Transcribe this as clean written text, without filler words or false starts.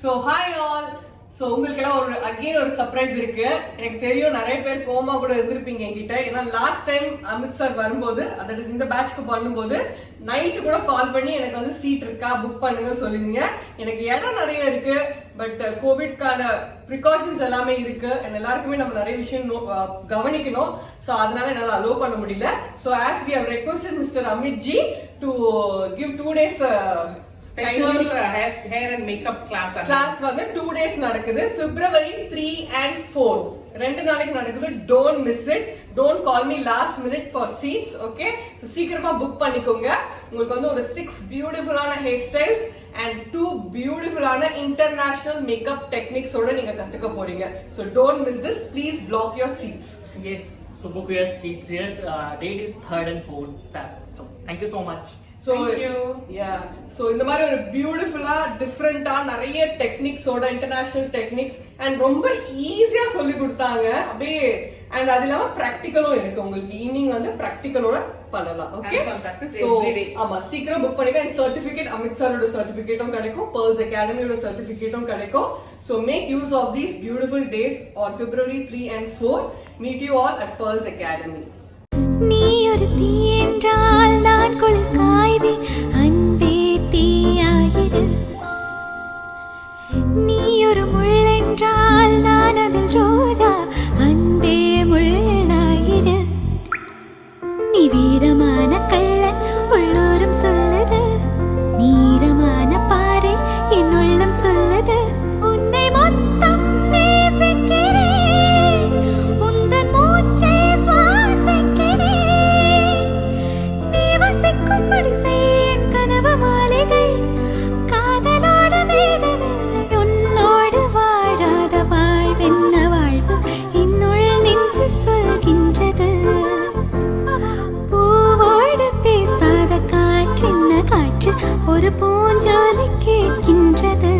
So hi all. So உங்களுக்கெல்லாம் ஒரு surprise இருக்கு. எனக்கு தெரியும் நிறைய பேர் கோமா கூட இருந்திருப்பீங்க என்கிட்ட. ஏன்னா லாஸ்ட் டைம் அமித் சார் வரும்போது, அதாவது இந்த பேட்ச்க்கு பண்ணும்போது நைட்டு கூட கால் பண்ணி எனக்கு வந்து சீட் இருக்கா புக் பண்ணுங்க சொல்லிருந்தீங்க. எனக்கு இடம் நிறைய இருக்கு, பட் கோவிட்கான ப்ரிகாஷன்ஸ் எல்லாமே இருக்கு. எல்லாருக்குமே நம்ம நிறைய விஷயம் கவனிக்கணும். ஸோ அதனால என்னால் அலோவ் பண்ண முடியல. So as we have requested mister Amit ji to give 2 days hair and makeup class வந்து 2 days நடக்குது. February 3 and 4 ரெண்டு நாளைக்கு நடக்குது. Don't miss it. Don't call me last minute for seats. Okay, so சீக்கிரமா புக் பண்ணிக்கோங்க. உங்களுக்கு வந்து ஒரு 6 பியூட்டிஃபுல்லான ஹேர் ஸ்டைல்ஸ் and 2 பியூட்டிஃபுல்லான இன்டர்நேஷனல் மேக்கப் டெக்னிக்ஸ் ஓட நீங்க கத்துக்க போறீங்க. So don't miss this. Please block your seats. Yes, so book your seats here. Date is 3rd and 4th Feb. So thank you so much. So இந்த மாதிரி ஒரு பியூட்டிஃபுல்லா டிஃப்ரெண்டா நிறைய டெக்னிக்ஸோட இன்டர்நேஷனல் டெக்னிக்ஸ் அண்ட் ரொம்ப ஈஸியா சொல்லி கொடுத்தாங்க அப்படியே. அண்ட் அது இல்லாம பிராக்டிக்கலும் இருக்கு. உங்களுக்கு ஈவினிங் வந்து பிராக்டிக்கலோட பண்ணலாம். ஓகே, சோ ஆமா சீக்கிரம் புக் பண்ணிக்க. அண்ட் சர்டிபிகேட் அமித் சாரோட சர்டிபிகேட்டும் கிடைக்கும், Pearls Academyயோட சர்டிபிகேட்டும் கிடைக்கும். So make use of these beautiful days on February 3 and 4. Meet you all at Pearls Academy. நீ ஒரு தீ என்றால் நான் குளிர் காய்வேன், அன்பே தீயாயிரு. நீ ஒரு முள் என்றால் நான் அதில் ரோஜா, அன்பே முள்ளாயிரு. நீ வீரமான கள்ளன் உள்ளூரும் சொல்லுது, நீரமான பாறை என் உள்ளம் சொல்லுது. உன்னை மொத்தம் நேசிக்கிறேன், உந்தன் மூச்சை சுவாசிக்கிறேன். நீ வசிக்கும்படி செய்ய கனவு மாளிகை, காதலோட வேதமில்லை. உன்னோடு வாழாத வாழ்வென்ன வாழ்வு என்னுள் நெஞ்சு சொல்கின்றது. பூவோடு பேசாத காற்றென்ன காற்று ஒரு பூஞ்சோலை கேட்கின்றது.